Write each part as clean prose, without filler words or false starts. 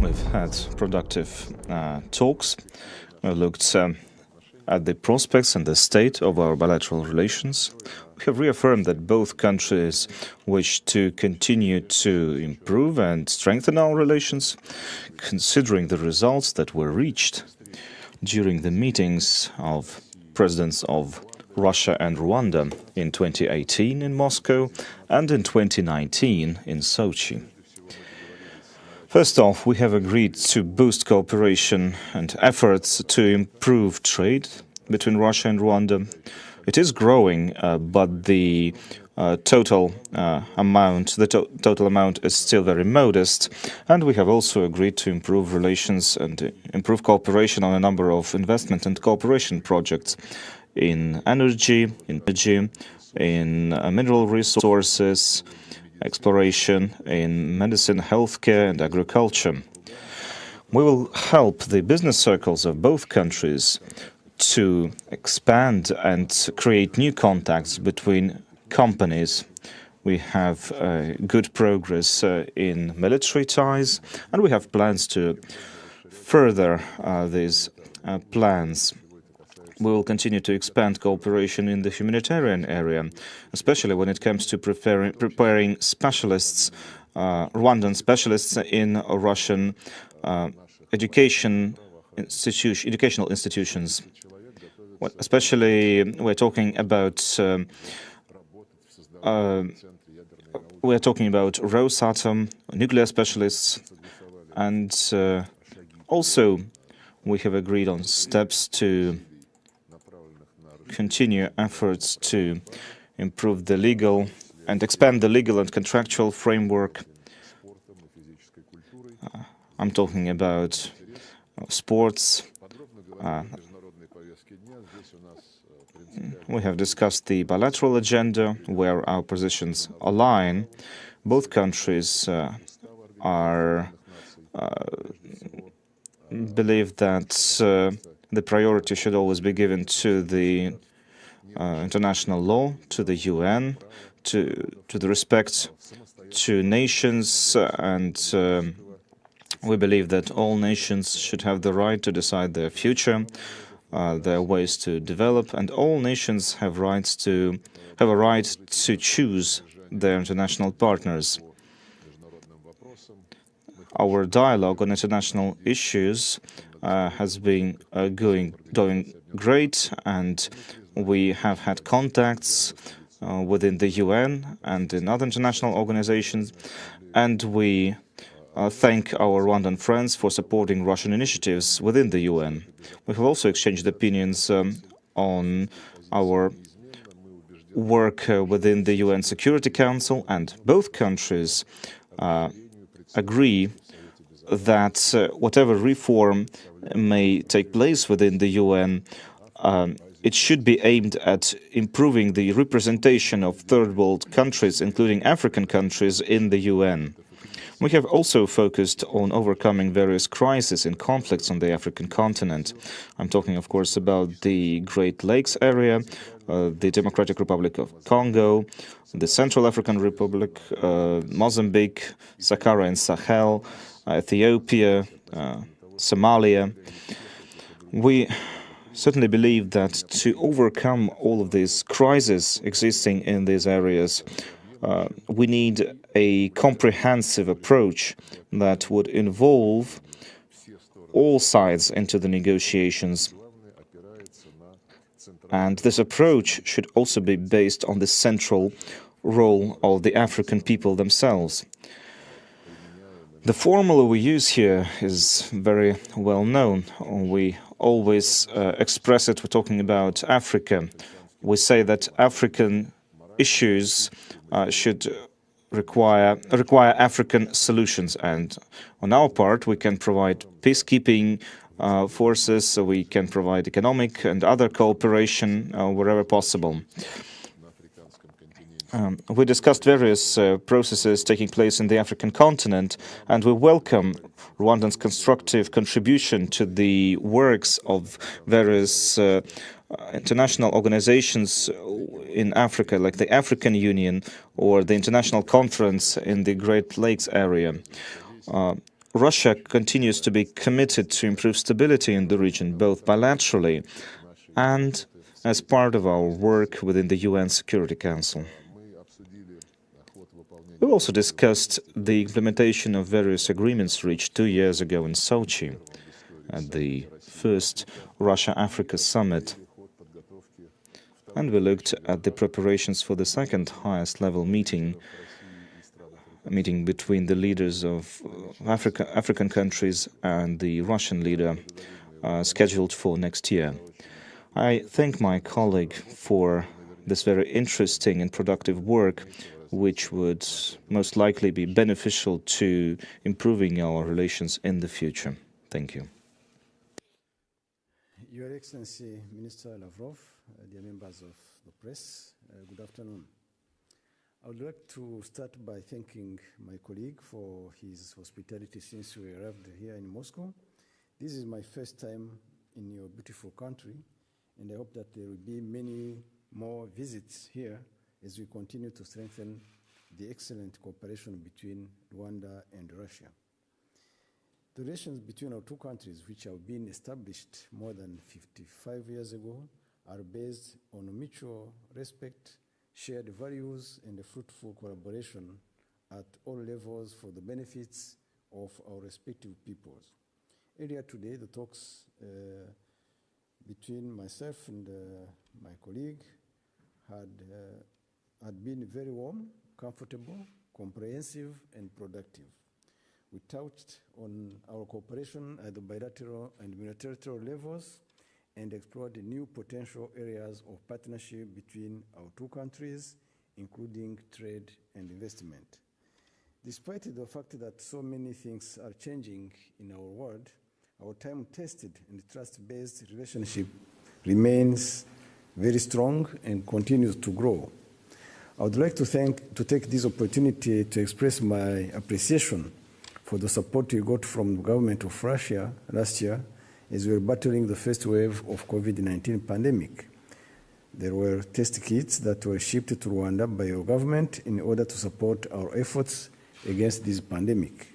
We've had productive talks. We looked at the prospects and the state of our bilateral relations. We have reaffirmed that both countries wish to continue to improve and strengthen our relations, considering the results that were reached during the meetings of presidents of Russia and Rwanda in 2018 in Moscow and in 2019 in Sochi. First off, we have agreed to boost cooperation and efforts to improve trade between Russia and Rwanda. It is growing, but the total amount is still very modest, and we have also agreed to improve relations and improve cooperation on a number of investment and cooperation projects in energy, in mineral resources, exploration, in medicine, healthcare, and agriculture. We will help the business circles of both countries to expand and create new contacts between companies. We have good progress in military ties, and we have plans to further these plans. We will continue to expand cooperation in the humanitarian area, especially when it comes to preparing specialists, Rwandan specialists in Russian educational institutions. Especially, we're talking about Rosatom, nuclear specialists, and also we have agreed on steps to continue efforts to improve the legal and expand the legal and contractual framework. I'm talking about sports. We have discussed the bilateral agenda where our positions align. Both countries believe that the priority should always be given to the international law, to the UN, to the respect to nations, and we believe that all nations should have the right to decide their future, their ways to develop, and all nations have a right to choose their international partners. Our dialogue on international issues has been going great, and we have had contacts within the UN and in other international organizations, and we thank our Rwandan friends for supporting Russian initiatives within the UN. We have also exchanged opinions on our work within the UN Security Council, and both countries agree that whatever reform may take place within the UN, it should be aimed at improving the representation of third world countries, including African countries, in the UN. We have also focused on overcoming various crises and conflicts on the African continent. I'm talking, of course, about the Great Lakes area, the Democratic Republic of Congo, the Central African Republic, Mozambique, Sahara and Sahel, Ethiopia, Somalia. We certainly believe that to overcome all of these crises existing in these areas, we need a comprehensive approach that would involve all sides into the negotiations. And this approach should also be based on the central role of the African people themselves. The formula we use here is very well known. We always express it, we're talking about Africa. We say that African issues should require African solutions, and on our part we can provide peacekeeping forces, so we can provide economic and other cooperation wherever possible. We discussed various processes taking place in the African continent, and we welcome Rwanda's constructive contribution to the works of various international organizations in Africa, like the African Union or the International Conference in the Great Lakes area. Russia continues to be committed to improve stability in the region, both bilaterally and as part of our work within the UN Security Council. We also discussed the implementation of various agreements reached 2 years ago in Sochi at the first Russia-Africa summit. And we looked at the preparations for the second highest level meeting between the leaders of African countries and the Russian leader scheduled for next year. I thank my colleague for this very interesting and productive work, which would most likely be beneficial to improving our relations in the future. Thank you. Your Excellency, Minister Lavrov, dear members of the press, good afternoon. I would like to start by thanking my colleague for his hospitality since we arrived here in Moscow. This is my first time in your beautiful country, and I hope that there will be many more visits here as we continue to strengthen the excellent cooperation between Rwanda and Russia. The relations between our two countries, which have been established more than 55 years ago, are based on mutual respect, shared values, and a fruitful collaboration at all levels for the benefits of our respective peoples. Earlier today, the talks between myself and my colleague had been very warm, comfortable, comprehensive, and productive. We touched on our cooperation at the bilateral and multilateral levels and explored the new potential areas of partnership between our two countries, including trade and investment. Despite the fact that so many things are changing in our world, our time-tested and trust-based relationship remains very strong and continues to grow. I would like to take this opportunity to express my appreciation for the support we got from the government of Russia last year as we were battling the first wave of COVID-19 pandemic. There were test kits that were shipped to Rwanda by your government in order to support our efforts against this pandemic.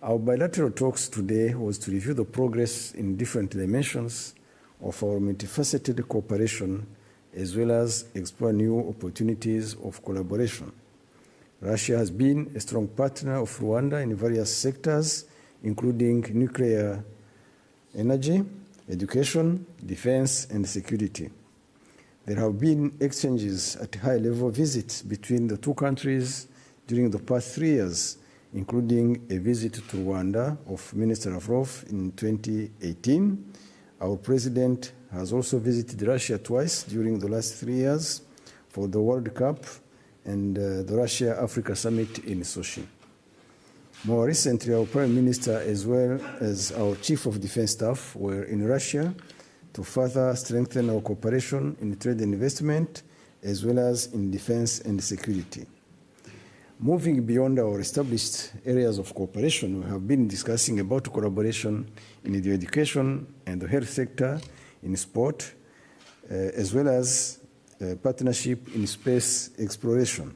Our bilateral talks today was to review the progress in different dimensions of our multifaceted cooperation, as well as explore new opportunities of collaboration. Russia has been a strong partner of Rwanda in various sectors, including nuclear energy, education, defense, and security. There have been exchanges at high-level visits between the two countries during the past 3 years, including a visit to Rwanda of Minister Lavrov in 2018. Our president has also visited Russia twice during the last 3 years for the World Cup and the Russia-Africa Summit in Sochi. More recently, our Prime Minister, as well as our Chief of Defense Staff, were in Russia to further strengthen our cooperation in trade and investment, as well as in defense and security. Moving beyond our established areas of cooperation, we have been discussing about collaboration in the education and the health sector, in sport, as well as partnership in space exploration.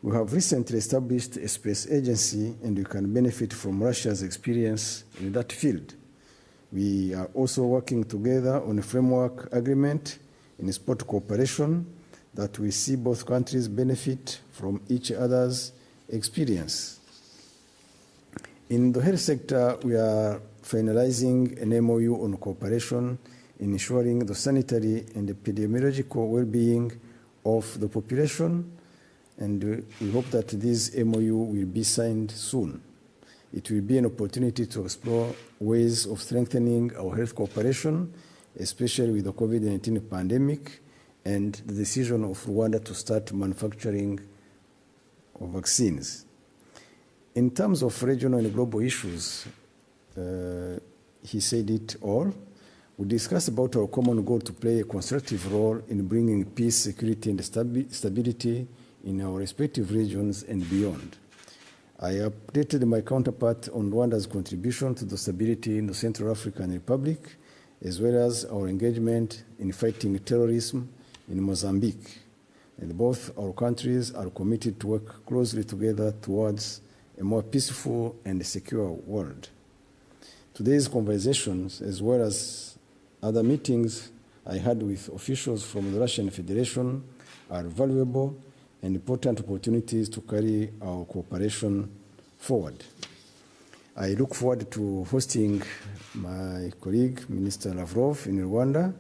We have recently established a space agency, and we can benefit from Russia's experience in that field. We are also working together on a framework agreement in sport cooperation that we see both countries benefit from each other's experience. In the health sector, we are finalizing an MOU on cooperation in ensuring the sanitary and epidemiological well-being of the population, and we hope that this MOU will be signed soon. It will be an opportunity to explore ways of strengthening our health cooperation, especially with the COVID-19 pandemic and the decision of Rwanda to start manufacturing of vaccines. In terms of regional and global issues, he said it all. We discussed about our common goal to play a constructive role in bringing peace, security, and stability in our respective regions and beyond. I updated my counterpart on Rwanda's contribution to the stability in the Central African Republic, as well as our engagement in fighting terrorism in Mozambique. And both our countries are committed to work closely together towards a more peaceful and secure world. Today's conversations, as well as other meetings I had with officials from the Russian Federation, are valuable and important opportunities to carry our cooperation forward. I look forward to hosting my colleague, Minister Lavrov, in Rwanda,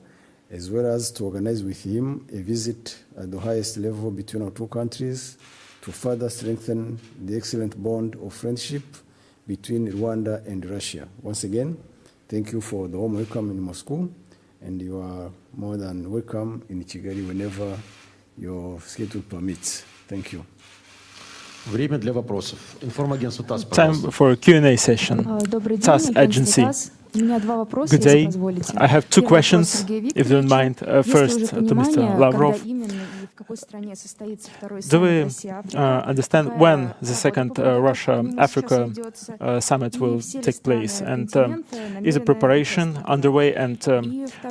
as well as to organize with him a visit at the highest level between our two countries to further strengthen the excellent bond of friendship between Rwanda and Russia. Once again, thank you for the warm welcome in Moscow, and you are more than welcome in Kigali whenever your schedule permits. Thank you. Время для вопросов. Информагентство ТАСС, Time пожалуйста. for a Q&A session. TASS agency. Good day. I have two questions, if you don't mind. First, to Mr. Lavrov. Do we understand when the second Russia-Africa summit will take place? And is a preparation underway? And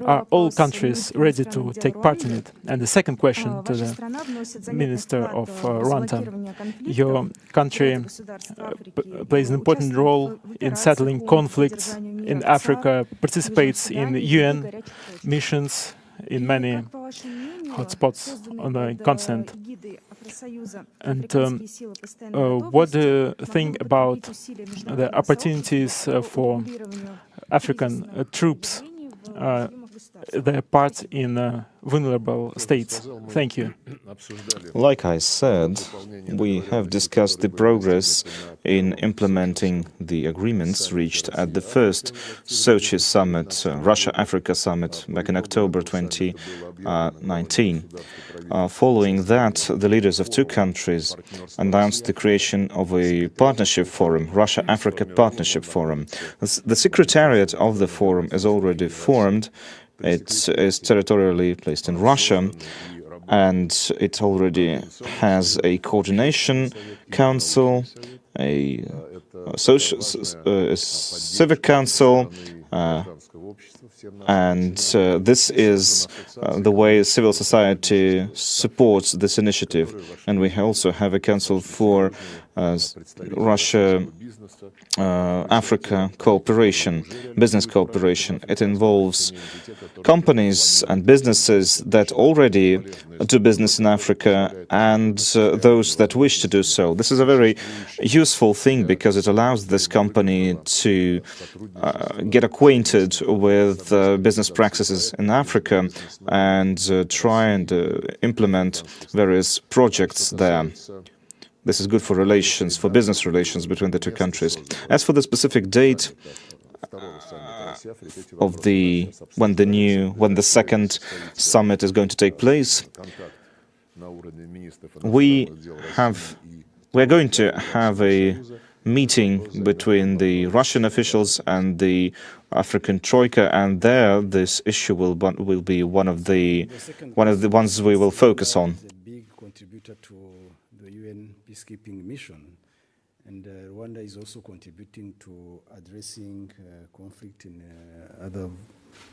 are all countries ready to take part in it? And the second question to the Minister of Rwanda. Your country plays an important role in settling conflicts in Africa, participates in UN missions in many hotspots on the continent. And what do you think about the opportunities for African troops, their part in vulnerable states? Thank you. Like I said, we have discussed the progress in implementing the agreements reached at the first Sochi summit, Russia-Africa summit, back in October 2019. Following that, the leaders of two countries announced the creation of a partnership forum, Russia-Africa Partnership Forum. The secretariat of the forum is already formed. It is territorially placed in Russia, and it already has a coordination council, a civic council, and this is the way civil society supports this initiative. And we also have a council for Russia-Africa cooperation, business cooperation. It involves companies and businesses that already do business in Africa and those that wish to do so. This is a very useful thing because it allows this company to get acquainted with business practices in Africa and try and implement various projects there. This is good for relations, for business relations between the two countries. As for the specific date of when the second summit is going to take place, we're going to have a meeting between the Russian officials and the African Troika, and there this issue will be one of the ones we will focus on. A big contributor to the UN peacekeeping mission, and Rwanda is also contributing to addressing conflict in other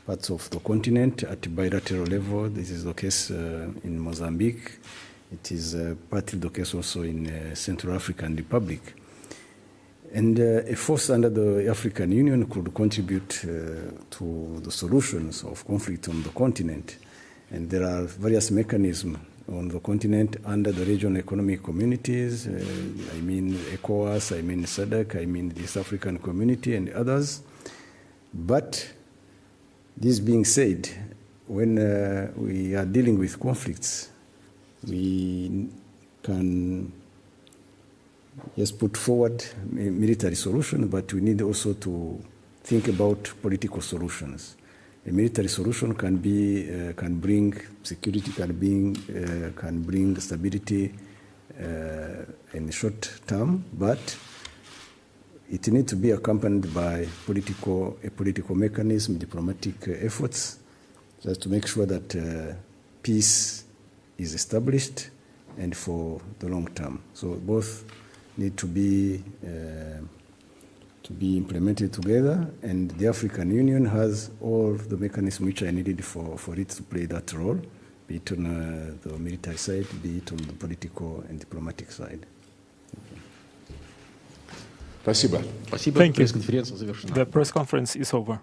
parts of the continent at bilateral level. This is the case in Mozambique. It is partly the case also in Central African Republic. And a force under the African Union could contribute to the solutions of conflict on the continent. And there are various mechanisms on the continent under the regional economic communities. I mean ECOWAS, I mean SADC, I mean the East African Community and others. But this being said, when we are dealing with conflicts, we can just put forward a military solution, but we need also to think about political solutions. A military solution can bring security, can bring stability in the short term, but it needs to be accompanied by a political mechanism, diplomatic efforts, just to make sure that peace is established and for the long term. So both need to be implemented together, and the African Union has all the mechanisms which are needed for it to play that role, be it on the military side, be it on the political and diplomatic side. Спасибо. Thank you. Пресс-конференция завершена. The press conference is over.